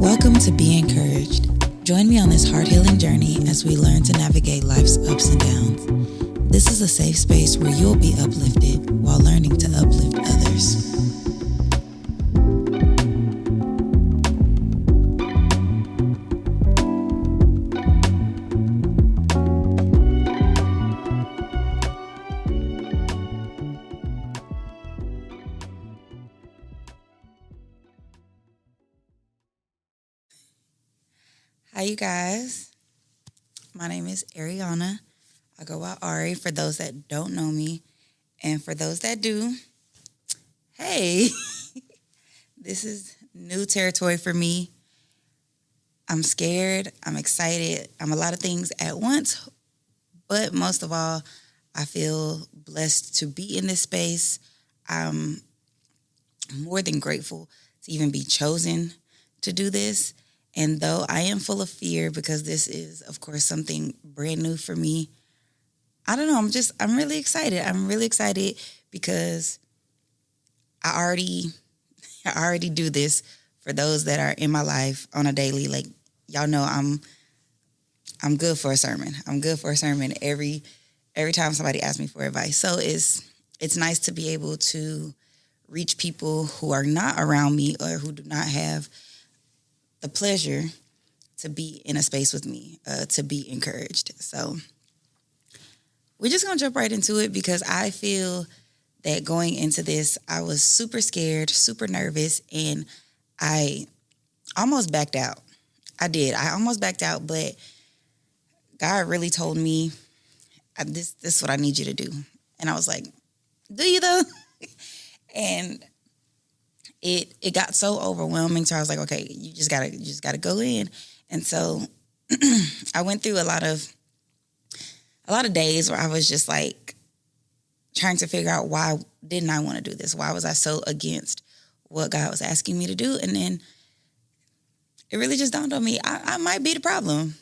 Welcome to Be Encouraged. Join me on this heart-healing journey as we learn to navigate life's ups and downs. This is a safe space where you'll be uplifted while learning to uplift others. Hi, you guys. My name is Arianna. I go by Ari for those that don't know me. And for those that do, hey, this is new territory for me. I'm scared. I'm excited. I'm a lot of things at once. But most of all, I feel blessed to be in this space. I'm more than grateful to even be chosen to do this. And though I am full of fear because this is, of course, something brand new for me, I don't know. I'm really excited. I'm really excited because I already do this for those that are in my life on a daily. Like, y'all know I'm good for a sermon. I'm good for a sermon every time somebody asks me for advice. So it's nice to be able to reach people who are not around me or who do not have the pleasure to be in a space with me, to be encouraged. So we're just going to jump right into it because I feel that going into this, I was super scared, super nervous, and I almost backed out. I did. I almost backed out, but God really told me, this is what I need you to do. And I was like, do you though? And it got so overwhelming. So I was like, okay, you just gotta go in. And so I went through a lot of days where I was just like trying to figure out why didn't I want to do this? Why was I so against what God was asking me to do? And then it really just dawned on me, I might be the problem.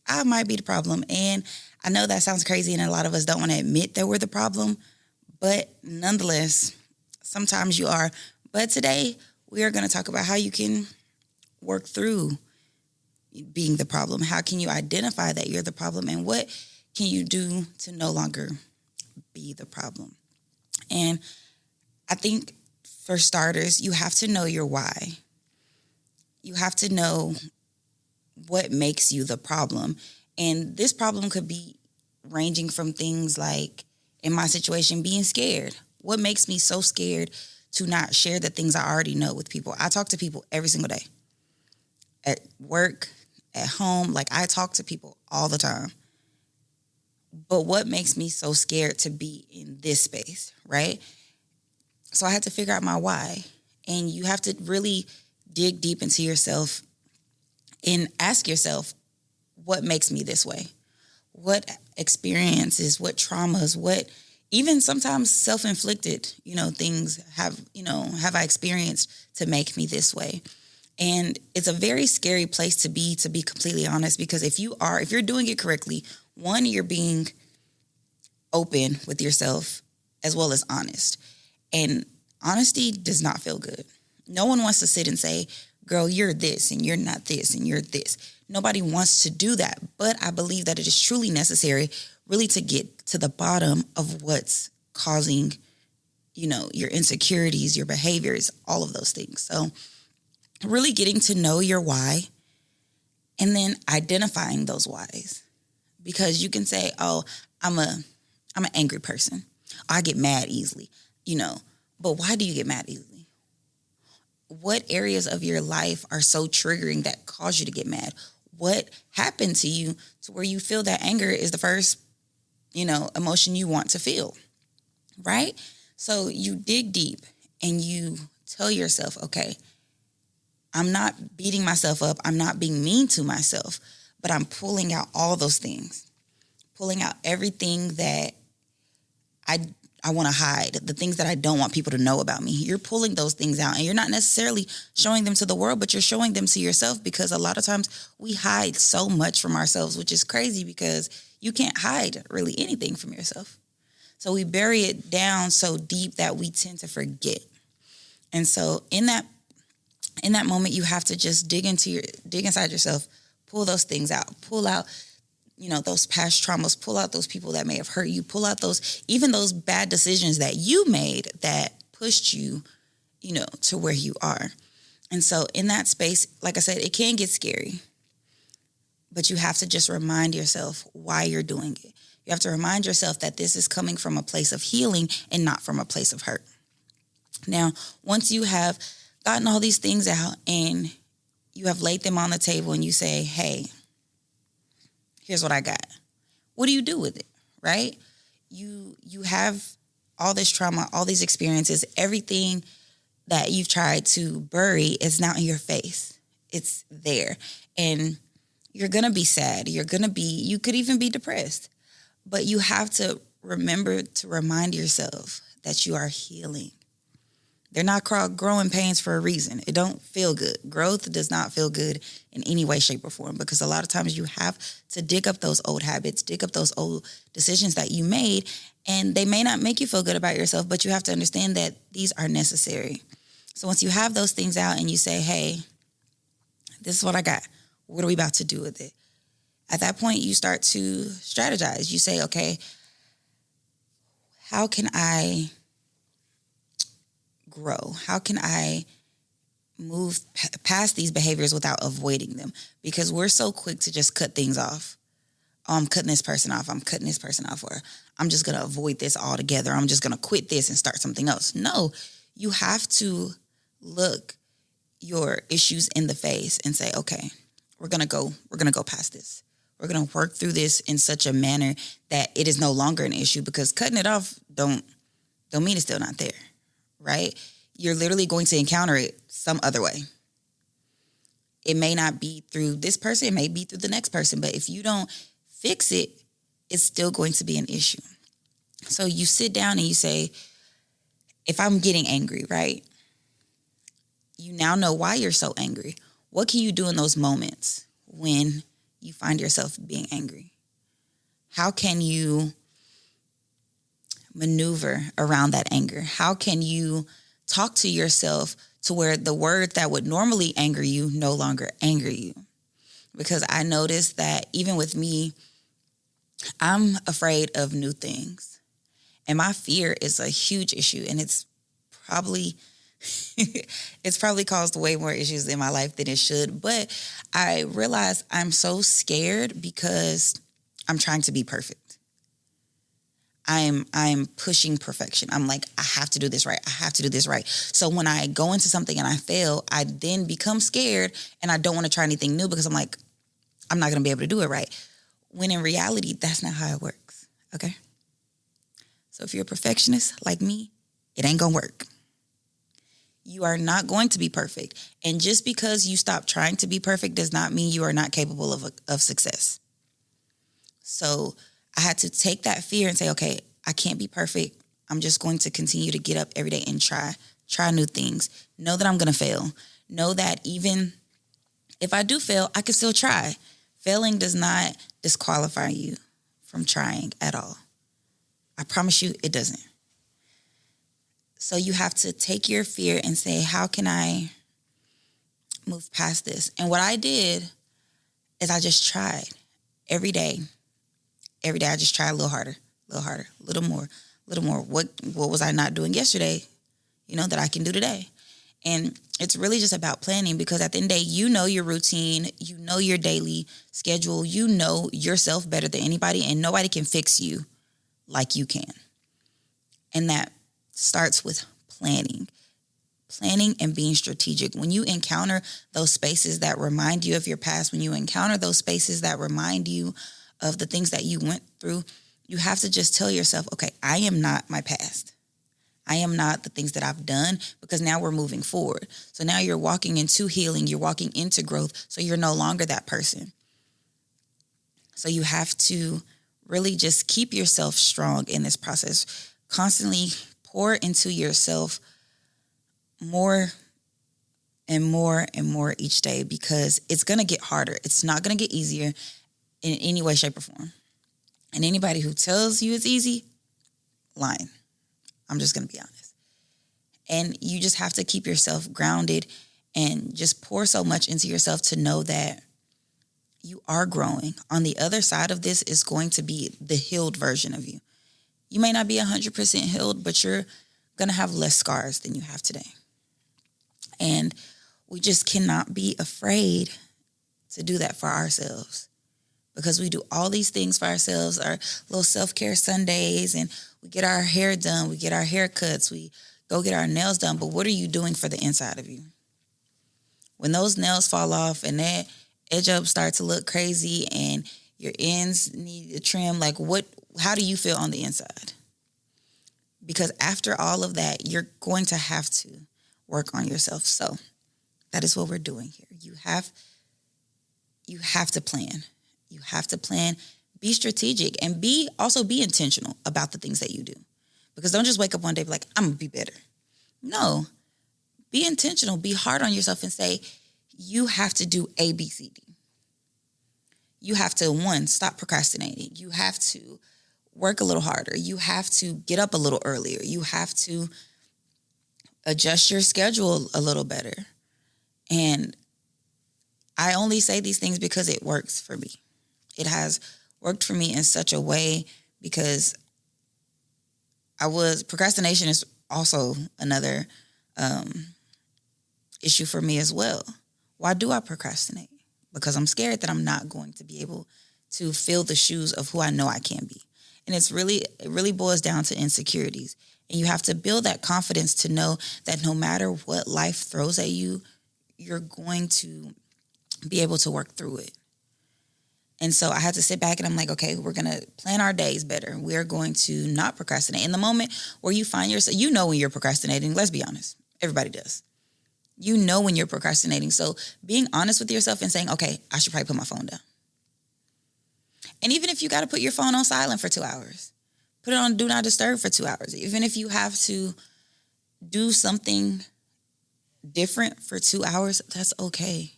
I might be the problem. And I know that sounds crazy and a lot of us don't want to admit that we're the problem, but nonetheless, sometimes you are. But today, we are going to talk about how you can work through being the problem. How can you identify that you're the problem? And what can you do to no longer be the problem? And I think, for starters, you have to know your why. You have to know what makes you the problem. And this problem could be ranging from things like, in my situation, being scared. What makes me so scared to not share the things I already know with people? I talk to people every single day. At work, at home, like I talk to people all the time. But what makes me so scared to be in this space, right? So I had to figure out my why. And you have to really dig deep into yourself and ask yourself, what makes me this way? What experiences, what traumas, what even sometimes self-inflicted, things have I experienced to make me this way? And it's a very scary place to be completely honest, because if you're doing it correctly, one, you're being open with yourself as well as honest. And honesty does not feel good. No one wants to sit and say, girl, you're this and you're not this and you're this. Nobody wants to do that. But I believe that it is truly necessary really to get to the bottom of what's causing, your insecurities, your behaviors, all of those things. So really getting to know your why and then identifying those whys. Because you can say, oh, I'm an angry person. I get mad easily, But why do you get mad easily? What areas of your life are so triggering that cause you to get mad? What happened to you to where you feel that anger is the first, emotion you want to feel, right? So you dig deep and you tell yourself, okay, I'm not beating myself up. I'm not being mean to myself, but I'm pulling out all those things, pulling out everything that I want to hide, the things that I don't want people to know about me. You're pulling those things out and you're not necessarily showing them to the world, but you're showing them to yourself, because a lot of times we hide so much from ourselves, which is crazy because you can't hide really anything from yourself. So we bury it down so deep that we tend to forget. And so in that in that moment, you have to just dig inside yourself, pull those things out, pull out, those past traumas, pull out those people that may have hurt you, pull out even those bad decisions that you made that pushed you, to where you are. And so in that space, like I said, it can get scary, but you have to just remind yourself why you're doing it. You have to remind yourself that this is coming from a place of healing and not from a place of hurt. Now, once you have gotten all these things out and you have laid them on the table and you say, hey, here's what I got. What do you do with it, right? You have all this trauma, all these experiences, everything that you've tried to bury is now in your face. It's there. And you're going to be sad. You could even be depressed. But you have to remember to remind yourself that you are healing. They're not growing pains for a reason. It don't feel good. Growth does not feel good in any way, shape, or form, because a lot of times you have to dig up those old habits, dig up those old decisions that you made, and they may not make you feel good about yourself, but you have to understand that these are necessary. So once you have those things out and you say, hey, this is what I got. What are we about to do with it? At that point, you start to strategize. You say, okay, how can I grow? How can I move past these behaviors without avoiding them? Because we're so quick to just cut things off. Oh, I'm cutting this person off. I'm cutting this person off. Or I'm just going to avoid this altogether. I'm just going to quit this and start something else. No, you have to look your issues in the face and say, okay, we're going to go past this. We're going to work through this in such a manner that it is no longer an issue, because cutting it off don't mean it's still not there, right? You're literally going to encounter it some other way. It may not be through this person. It may be through the next person. But if you don't fix it, it's still going to be an issue. So you sit down and you say, if I'm getting angry, right? You now know why you're so angry. What can you do in those moments when you find yourself being angry? How can you maneuver around that anger? How can you talk to yourself to where the words that would normally anger you no longer anger you? Because I noticed that even with me, I'm afraid of new things. And my fear is a huge issue. And it's probably caused way more issues in my life than it should. But I realize I'm so scared because I'm trying to be perfect. I'm pushing perfection. I'm like, I have to do this right. I have to do this right. So when I go into something and I fail, I then become scared and I don't want to try anything new because I'm like, I'm not going to be able to do it right. When in reality, that's not how it works. Okay. So if you're a perfectionist like me, it ain't going to work. You are not going to be perfect. And just because you stop trying to be perfect does not mean you are not capable of success. So I had to take that fear and say, okay, I can't be perfect. I'm just going to continue to get up every day and try new things. Know that I'm going to fail. Know that even if I do fail, I can still try. Failing does not disqualify you from trying at all. I promise you it doesn't. So you have to take your fear and say, how can I move past this? And what I did is I just tried every day. Every day I just try a little harder, a little more. What was I not doing yesterday, that I can do today? And it's really just about planning, because at the end of the day, you know your routine, you know your daily schedule, you know yourself better than anybody, and nobody can fix you like you can. And that starts with planning and being strategic. When you encounter those spaces that remind you of your past, when you encounter those spaces that remind you of the things that you went through, you have to just tell yourself, okay, I am not my past. I am not the things that I've done, because now we're moving forward. So now you're walking into healing, you're walking into growth, so you're no longer that person. So you have to really just keep yourself strong in this process. Constantly pour into yourself more and more and more each day, because it's going to get harder. It's not going to get easier in any way, shape, or form. And anybody who tells you it's easy, lying. I'm just going to be honest. And you just have to keep yourself grounded and just pour so much into yourself to know that you are growing. On the other side of this is going to be the healed version of you. You may not be 100% healed, but you're going to have less scars than you have today. And we just cannot be afraid to do that for ourselves, because we do all these things for ourselves, our little self-care Sundays, and we get our hair done, we get our haircuts, we go get our nails done. But what are you doing for the inside of you? When those nails fall off and that edge up start to look crazy and your ends need a trim, like how do you feel on the inside? Because after all of that, you're going to have to work on yourself. So that is what we're doing here. You have to plan. You have to plan, be strategic, and be intentional about the things that you do. Because don't just wake up one day and be like, I'm going to be better. No. Be intentional. Be hard on yourself and say, you have to do A, B, C, D. You have to, 1, stop procrastinating. You have to work a little harder. You have to get up a little earlier. You have to adjust your schedule a little better. And I only say these things because it works for me. It has worked for me in such a way because procrastination is also another issue for me as well. Why do I procrastinate? Because I'm scared that I'm not going to be able to fill the shoes of who I know I can be. And it really boils down to insecurities. And you have to build that confidence to know that no matter what life throws at you, you're going to be able to work through it. And so I had to sit back and I'm like, okay, we're going to plan our days better. We're going to not procrastinate. In the moment where you find yourself, you know when you're procrastinating, let's be honest. Everybody does. You know when you're procrastinating. So being honest with yourself and saying, okay, I should probably put my phone down. And even if you got to put your phone on silent for 2 hours, put it on do not disturb for 2 hours. Even if you have to do something different for 2 hours, that's okay.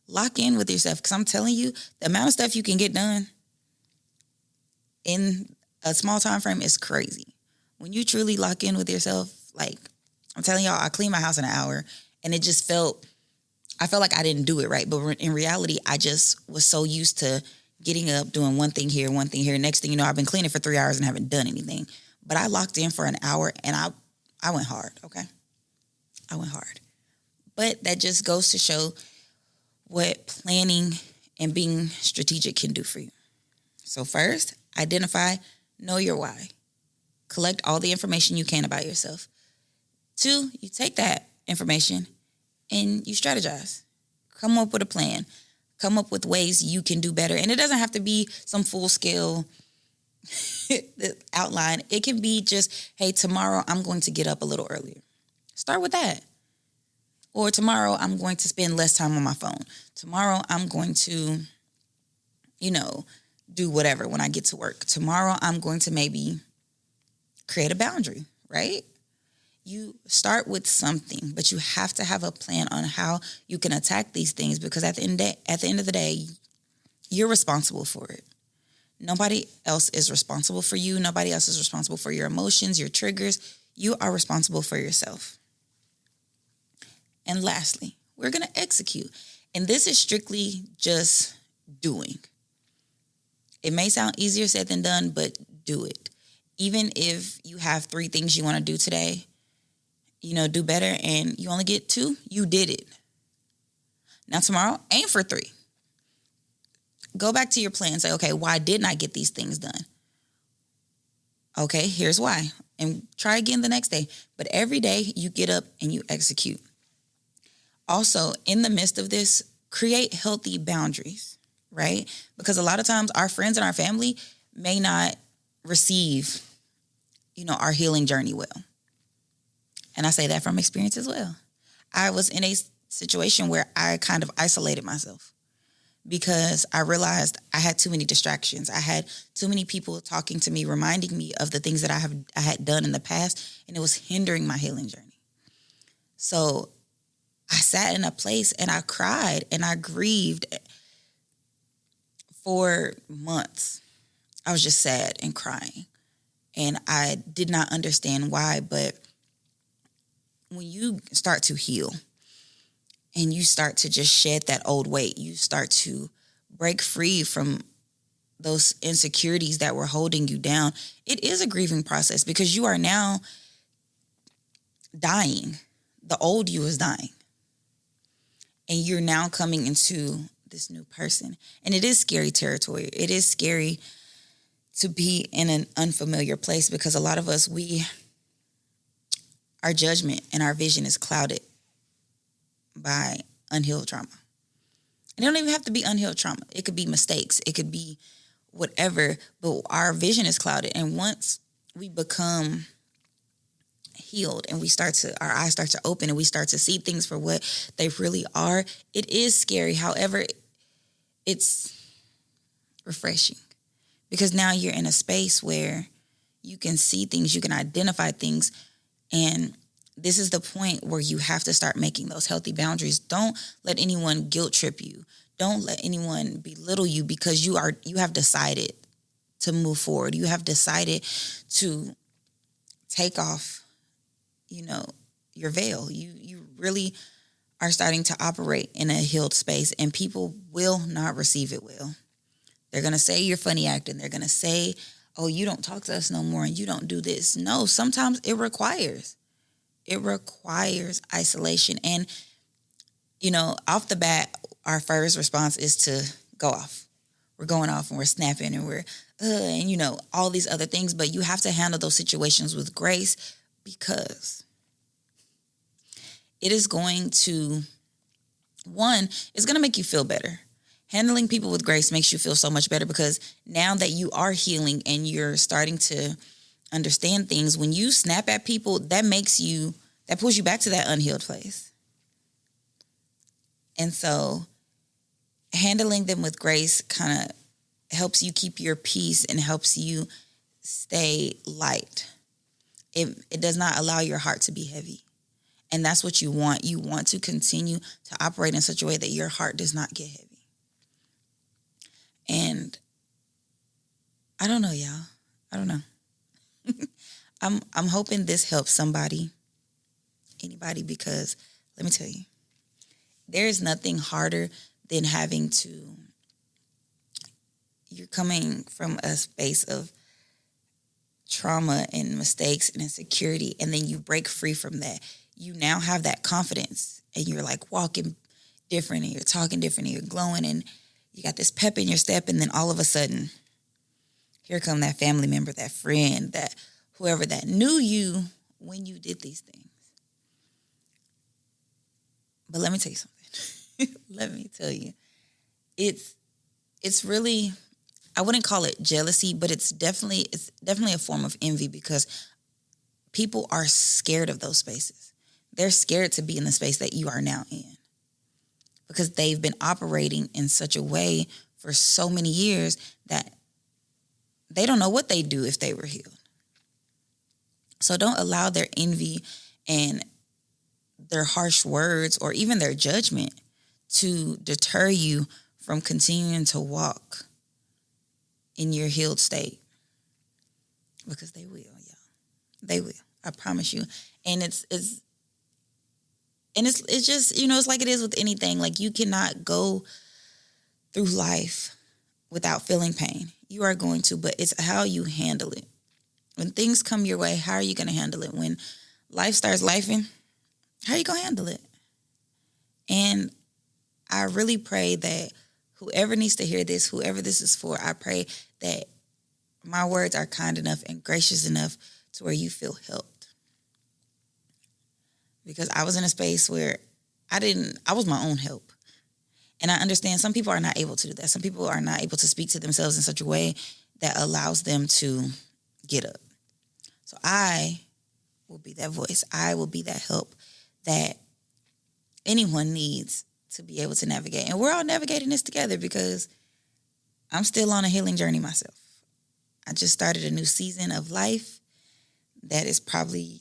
Lock in with yourself, because I'm telling you, the amount of stuff you can get done in a small time frame is crazy. When you truly lock in with yourself, like I'm telling y'all, I cleaned my house in an hour and it just I felt like I didn't do it right. But in reality, I just was so used to getting up, doing one thing here. Next thing you know, I've been cleaning for 3 hours and haven't done anything. But I locked in for an hour and I went hard, okay? I went hard. But that just goes to show what planning and being strategic can do for you. So first, identify, know your why. Collect all the information you can about yourself. 2, you take that information and you strategize. Come up with a plan. Come up with ways you can do better. And it doesn't have to be some full-scale outline. It can be just, hey, tomorrow I'm going to get up a little earlier. Start with that. Or tomorrow I'm going to spend less time on my phone. Tomorrow I'm going to, do whatever when I get to work. Tomorrow I'm going to maybe create a boundary, right? You start with something, but you have to have a plan on how you can attack these things, because at the end of the day, you're responsible for it. Nobody else is responsible for you. Nobody else is responsible for your emotions, your triggers. You are responsible for yourself. And lastly, we're going to execute. And this is strictly just doing. It may sound easier said than done, but do it. Even if you have 3 things you want to do today, do better, and you only get 2, you did it. Now tomorrow, aim for 3. Go back to your plan and say, okay, why didn't I get these things done? Okay, here's why. And try again the next day. But every day you get up and you execute. Also, in the midst of this, create healthy boundaries, right? Because a lot of times our friends and our family may not receive, our healing journey well. And I say that from experience as well. I was in a situation where I kind of isolated myself because I realized I had too many distractions. I had too many people talking to me, reminding me of the things that I had done in the past, and it was hindering my healing journey. So I sat in a place and I cried and I grieved for months. I was just sad and crying, and I did not understand why. But when you start to heal, and you start to just shed that old weight. You start to break free from those insecurities that were holding you down. It is a grieving process because you are now dying. The old you is dying. And you're now coming into this new person. And it is scary territory. It is scary to be in an unfamiliar place because a lot of us, our judgment and our vision is clouded by unhealed trauma. And it don't even have to be unhealed trauma. It could be mistakes. It could be whatever, but our vision is clouded. And once we become healed and our eyes start to open and we start to see things for what they really are, it is scary. However, it's refreshing because now you're in a space where you can see things, you can identify things. And this is the point where you have to start making those healthy boundaries. Don't let anyone guilt trip you. Don't let anyone belittle you because you have decided to move forward. You have decided to take off, your veil. You really are starting to operate in a healed space, and people will not receive it well. They're going to say you're funny acting. They're going to say, oh, you don't talk to us no more and you don't do this. No, sometimes it requires isolation. And, off the bat, our first response is to go off. We're going off and we're snapping and we're, all these other things. But you have to handle those situations with grace because it is going to, it's going to make you feel better. Handling people with grace makes you feel so much better because now that you are healing and you're starting to understand things, when you snap at people, that pulls you back to that unhealed place. And so handling them with grace kind of helps you keep your peace and helps you stay light. It does not allow your heart to be heavy. And that's what you want. You want to continue to operate in such a way that your heart does not get heavy. And I don't know, y'all. I don't know. I'm hoping this helps anybody, because let me tell you, there is nothing harder than you're coming from a space of trauma and mistakes and insecurity, and then you break free from that. You now have that confidence, and you're like walking different, and you're talking different, and you're glowing, and you got this pep in your step, and then all of a sudden, here come that family member, that friend, that whoever that knew you when you did these things. But let me tell you something. Let me tell you. It's really, I wouldn't call it jealousy, but it's definitely a form of envy because people are scared of those spaces. They're scared to be in the space that you are now in because they've been operating in such a way for so many years that they don't know what they'd do if they were healed. So don't allow their envy and their harsh words or even their judgment to deter you from continuing to walk in your healed state, because they will, y'all. They will. I promise you. And it's just, it's like it is with anything. Like, you cannot go through life without feeling pain. You are going to, but it's how you handle it. When things come your way, how are you going to handle it? When life starts lifing, how are you going to handle it? And I really pray that whoever needs to hear this, whoever this is for, I pray that my words are kind enough and gracious enough to where you feel helped. Because I was in a space where I was my own help. And I understand some people are not able to do that. Some people are not able to speak to themselves in such a way that allows them to get up. So I will be that voice. I will be that help that anyone needs to be able to navigate. And we're all navigating this together because I'm still on a healing journey myself. I just started a new season of life that is probably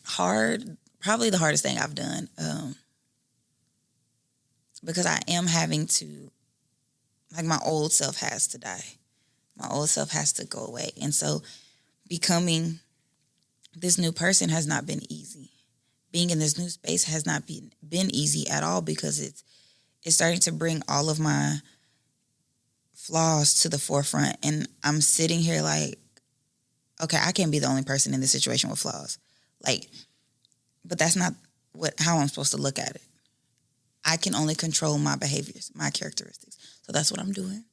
hard, probably the hardest thing I've done, because I am having to, like, my old self has to die. My old self has to go away. And so becoming this new person has not been easy. being in this new space has not been easy at all, because it's starting to bring all of my flaws to the forefront. And I'm sitting here like, okay, I can't be the only person in this situation with flaws. Like, but that's not how I'm supposed to look at it. I can only control my behaviors, my characteristics. So that's what I'm doing.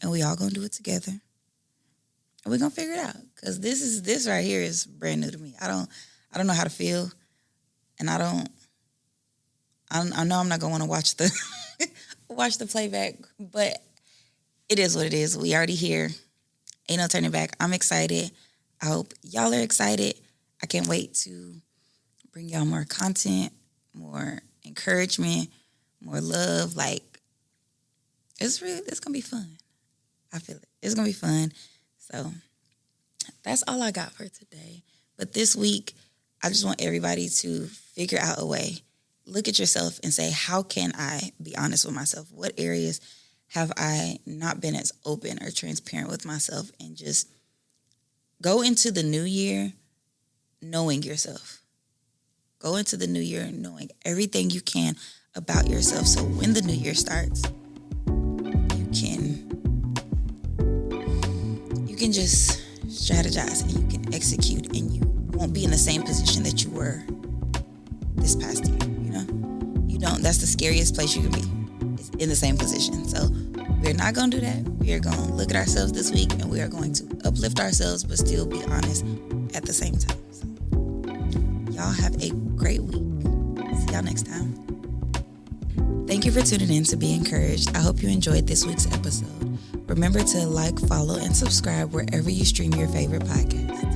And we all gonna do it together. And we're gonna figure it out. Because this right here is brand new to me. I don't know how to feel. And I know I'm not gonna want to watch the playback, but it is what it is. We already here. Ain't no turning back. I'm excited. I hope y'all are excited. I can't wait to bring y'all more content, more encouragement, more love. Like, it's gonna be fun. I feel it. It's gonna be fun. So that's all I got for today. But this week, I just want everybody to figure out a way. Look at yourself and say, how can I be honest with myself? What areas have I not been as open or transparent with myself? And just go into the new year knowing yourself. Go into the new year knowing everything you can about yourself. So when the new year starts, you can just strategize and you can execute, and you won't be in the same position that you were this past year. That's the scariest place you can be, is in the same position. So we're not going to do that. We are going to look at ourselves this week, and we are going to uplift ourselves, but still be honest at the same time. So y'all have a great week. See y'all next time. Thank you for tuning in to Be Encouraged. I hope you enjoyed this week's episode. Remember to like, follow, and subscribe wherever you stream your favorite podcasts.